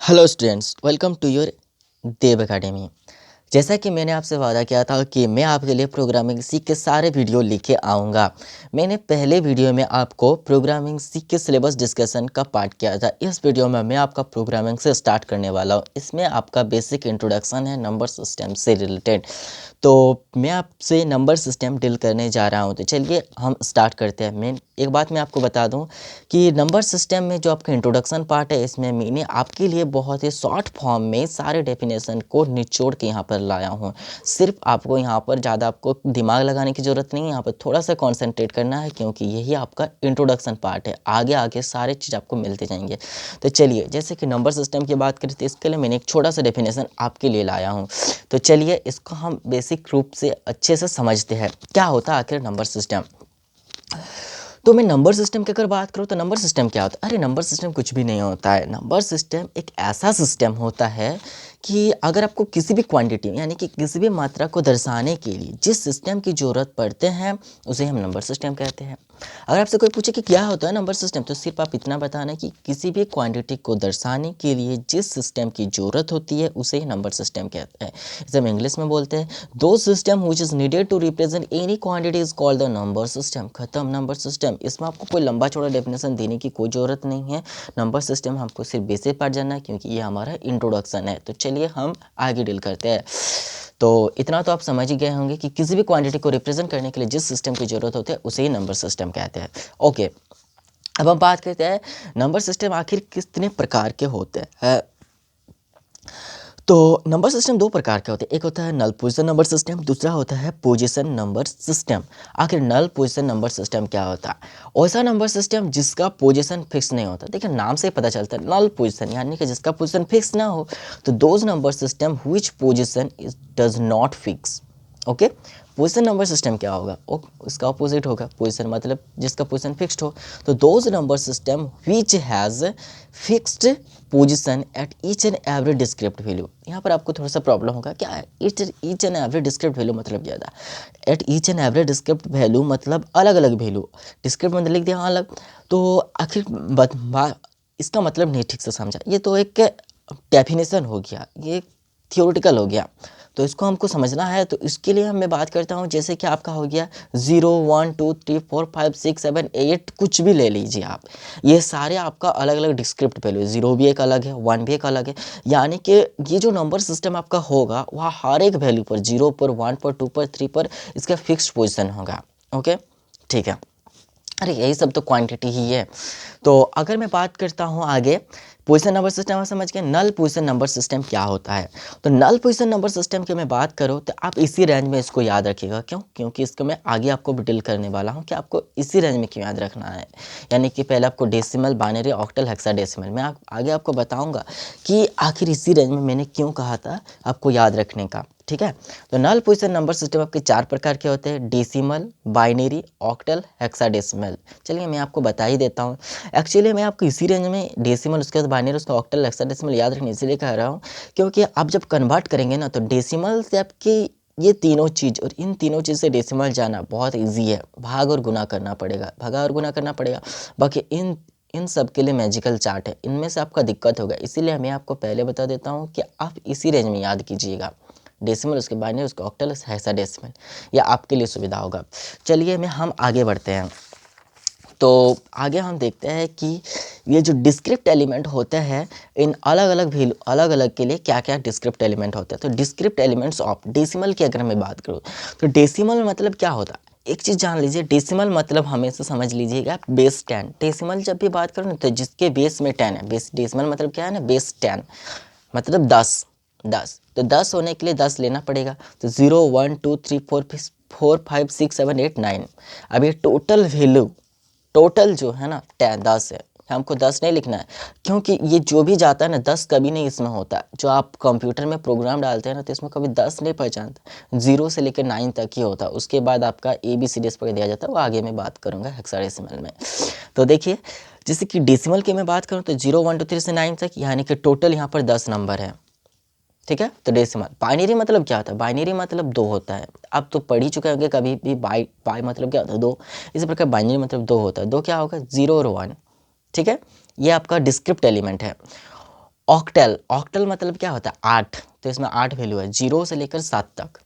Hello students, welcome to your Dev academy. जैसा कि मैंने आपसे वादा किया था कि मैं आपके लिए प्रोग्रामिंग सी के सारे वीडियो लेके आऊँगा। मैंने पहले वीडियो में आपको प्रोग्रामिंग सी के सिलेबस डिस्कशन का पार्ट किया था। इस वीडियो में मैं आपका प्रोग्रामिंग से स्टार्ट करने वाला हूँ। इसमें आपका बेसिक इंट्रोडक्शन है नंबर सिस्टम से रिलेटेड। तो मैं आपसे नंबर सिस्टम डील करने जा रहा हूँ। तो चलिए हम स्टार्ट करते हैं। मैं एक बात मैं आपको बता दूँ कि नंबर सिस्टम में जो आपका इंट्रोडक्शन पार्ट है, इसमें मैंने आपके लिए बहुत ही शॉर्ट फॉर्म में सारे डेफिनेशन को निचोड़ के यहाँ पर लाया हूँ। सिर्फ आपको यहाँ पर ज़्यादा आपको दिमाग लगाने की ज़रूरत नहीं है, यहाँ पर थोड़ा सा कॉन्सेंट्रेट करना है, क्योंकि यही आपका इंट्रोडक्शन पार्ट है। आगे आगे सारे चीज़ आपको मिलते जाएंगे। तो चलिए, जैसे कि नंबर सिस्टम की बात करें तो इसके लिए मैंने एक छोटा सा डेफिनेशन आपके लिए लाया हूँ। तो चलिए इसको हम बेसिक रूप से अच्छे से समझते हैं क्या होता है आखिर नंबर सिस्टम। तो मैं नंबर सिस्टम की अगर बात करूँ तो नंबर सिस्टम क्या होता है? अरे नंबर सिस्टम कुछ भी नहीं होता है। नंबर सिस्टम एक ऐसा सिस्टम होता है कि अगर आपको किसी भी क्वांटिटी यानी कि किसी भी मात्रा को दर्शाने के लिए जिस सिस्टम की ज़रूरत पड़ते हैं उसे हम नंबर सिस्टम कहते हैं। अगर आपसे कोई पूछे कि क्या होता है नंबर सिस्टम, तो सिर्फ आप इतना बताना कि किसी भी क्वांटिटी को दर्शाने के लिए जिस सिस्टम की ज़रूरत होती है उसे ही नंबर सिस्टम कहते हैं। इसे हम इंग्लिश में बोलते हैं दो system which is needed to represent any quantity is called the number system. खत्म नंबर सिस्टम। इसमें आपको कोई लंबा चौड़ा डेफिनेशन देने की कोई ज़रूरत नहीं है। नंबर सिस्टम हमको सिर्फ बेसिक पार्ट जानना है, क्योंकि ये हमारा इंट्रोडक्शन है। तो चलिए हम आगे डील करते हैं। तो इतना तो आप समझ ही गए होंगे कि किसी भी क्वांटिटी को रिप्रेजेंट करने के लिए जिस सिस्टम की ज़रूरत होती है उसे ही नंबर सिस्टम कहते हैं। ओके, अब हम बात करते हैं नंबर सिस्टम आखिर कितने प्रकार के होते हैं। तो नंबर सिस्टम दो प्रकार के होते हैं। एक होता है नल पोजीशन नंबर सिस्टम, दूसरा होता है पोजीशन नंबर सिस्टम। आखिर नल पोजीशन नंबर सिस्टम क्या होता है? ऐसा नंबर सिस्टम जिसका पोजीशन फिक्स नहीं होता। देखिए नाम से ही पता चलता है नल पोजीशन, यानी कि जिसका पोजीशन फिक्स ना हो। तो those number system which position does not fix. Okay, position number system क्या होगा? उसका अपोजिट होगा। पोजीशन मतलब जिसका पोजीशन फिक्स्ड हो। तो those number system which has fixed position at each and every describe value. यहाँ पर आपको थोड़ा सा प्रॉब्लम होगा, क्या each and every describe value मतलब क्या था? At each and every describe value मतलब अलग अलग वैल्यू। डिस्क्रिप्ट मतलब लिख दिया अलग। तो आखिर इसका मतलब नहीं ठीक से समझा। ये तो एक डेफिनेशन हो गया, ये थियोरिटिकल हो गया। तो इसको हमको समझना है, तो इसके लिए मैं बात करता हूँ। जैसे कि आपका हो गया 0 1 2 3 4 5 6 7 8, कुछ भी ले लीजिए आप। ये सारे आपका अलग अलग डिस्क्रिप्ट वैल्यू, 0 भी एक अलग है, 1 भी एक अलग है। यानी कि ये जो नंबर सिस्टम आपका होगा वह हर एक वैल्यू पर 0 पर 1 पर 2 पर 3 पर इसका फिक्स्ड पोजिशन होगा। ओके, ठीक है। अरे यही सब तो क्वांटिटी ही है। तो अगर मैं बात करता हूँ आगे, पोजीशन नंबर सिस्टम आप समझ गए। नल पोजीशन नंबर सिस्टम क्या होता है? तो नल पोजीशन नंबर सिस्टम की मैं बात करूँ तो आप इसी रेंज में इसको याद रखिएगा। क्यों? क्योंकि इसको मैं आगे आपको डिटेल करने वाला हूँ कि आपको इसी रेंज में क्यों याद रखना है। यानी कि पहले आपको डेसिमल, बाइनरी, ऑक्टल, हेक्साडेसिमल। मैं आगे आपको बताऊँगा कि आखिर इसी रेंज में मैंने क्यों कहा था आपको याद रखने का। ठीक है। तो नल पोजीशन नंबर सिस्टम आपके चार प्रकार के होते हैं: डेसिमल, बाइनरी, ऑक्टल, हेक्साडेसिमल। चलिए मैं आपको बता ही देता हूँ। एक्चुअली मैं आपको इसी रेंज में डेसिमल, उसके बाद बाइनरी, उसका ऑक्टल, हेक्साडेसिमल याद रखने इसलिए कह रहा हूँ क्योंकि आप जब कन्वर्ट करेंगे ना तो डेसिमल से आपकी ये तीनों चीज़ और इन तीनों चीज़ से डेसिमल जाना बहुत ईजी है। भाग और गुना करना पड़ेगा, भागा और गुना करना पड़ेगा। बाकी इन सब के लिए मैजिकल चार्ट है, इनमें से आपका दिक्कत होगा। इसीलिए मैं आपको पहले बता देता हूँ कि आप इसी रेंज में याद कीजिएगा। डेसिमल, उसके बाइनरी, उसका ऑक्टल, हेक्साडेसिमल, या आपके लिए सुविधा होगा। चलिए हम आगे बढ़ते हैं। तो आगे हम देखते हैं कि ये जो डिस्क्रिप्ट एलिमेंट होते हैं, इन अलग अलग वैल्यू अलग अलग के लिए क्या क्या डिस्क्रिप्ट एलिमेंट होते हैं। तो डिस्क्रिप्ट एलिमेंट्स ऑफ डेसिमल की अगर मैं बात करूँ तो डेसिमल मतलब क्या होता है? एक चीज़ जान लीजिए, डेसिमल मतलब हमेशा समझ लीजिएगा बेस 10। डेसिमल जब भी बात करूँ ना तो जिसके बेस में 10 है, बेस डेसिमल मतलब क्या है ना, बेस 10 मतलब 10। तो 10 होने के लिए 10 लेना पड़ेगा। तो 0 1 2 3 4 5 6 7 8 9। अब ये टोटल वैल्यू, टोटल जो है ना 10 है। हमको 10 नहीं लिखना है, क्योंकि ये जो भी जाता है ना 10 कभी नहीं इसमें होता है। जो आप कंप्यूटर में प्रोग्राम डालते हैं ना तो इसमें कभी 10 नहीं पहचानता, 0 से लेकर 9 तक ही होता है। उसके बाद आपका ABCD पर दिया जाता है, वो आगे मैं बात करूँगा हेक्साडेसिमल में। तो देखिए, जैसे कि डेसिमल की मैं बात करूँ तो 0 1 2 3 से 9 तक, यानी कि टोटल यहाँ पर 10 नंबर है। ठीक है। तो डेसिमल। बाइनरी मतलब क्या होता है? बाइनरी मतलब 2 होता है। आप तो पढ़ ही चुके होंगे कभी भी, बाई मतलब क्या होता है? 2। इसी प्रकार बाइनरी मतलब 2 होता है। 2 क्या होगा? 0 और 1। ठीक है, ये आपका डिस्क्रिप्ट एलिमेंट है। ऑक्टल, ऑक्टल मतलब क्या होता है 8, तो इसमें 8 वैल्यू है 0 से लेकर 7 तक।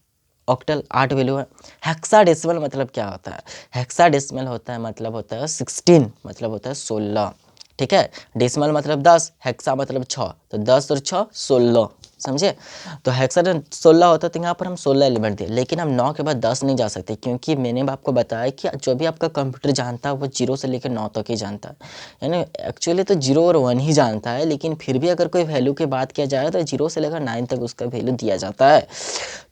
ऑक्टल 8 वैल्यू है। हेक्साडेसिमल मतलब क्या होता है? हेक्साडेसिमल होता है मतलब होता है 16, मतलब होता है 16। ठीक है, डेसिमल मतलब 10, हेक्सा मतलब 6, तो 10 और 6 16, समझे? तो हेक्सा 16 होता है, तो यहाँ पर हम 16 एलिमेंट दिए, लेकिन हम 9 के बाद 10 नहीं जा सकते, क्योंकि मैंने आपको बताया कि जो भी आपका कंप्यूटर जानता है वो 0 से लेकर 9 तक ही जानता है। यानी एक्चुअली तो 0 और 1 ही जानता है, लेकिन फिर भी अगर कोई वैल्यू की बात किया जाए तो 0 से लेकर 9 तक उसका वैल्यू दिया जाता है।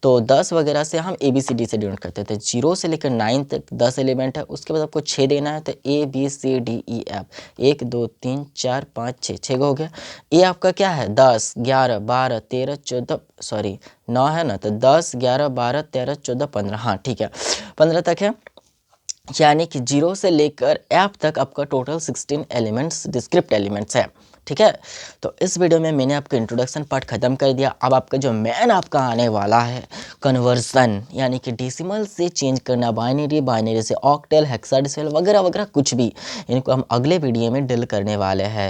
तो 10 वगैरह से हम ABCD से डिनोट करते थे। 0 से लेकर 9 तक 10 एलिमेंट है, उसके बाद आपको 6 देना है, तो ABCDEF 1 2 3 4 5 6, 6 हो गया। ए आपका क्या है 10 11 12 13 14, सॉरी 9 है ना, तो 10 11 12 13 14 15, हाँ ठीक है 15 तक है। यानी कि 0 से लेकर F तक आपका टोटल 16 एलिमेंट्स, डिस्क्रिप्ट एलिमेंट्स है। ठीक है, तो इस वीडियो में मैंने आपका इंट्रोडक्शन पार्ट खत्म कर दिया। अब आपका जो मेन आपका आने वाला है कन्वर्सन, यानी कि डेसिमल से चेंज करना बाइनरी, बाइनरी से ऑक्टल, हेक्साडेसिमल वगैरह वगैरह कुछ भी, इनको हम अगले वीडियो में डील करने वाले हैं।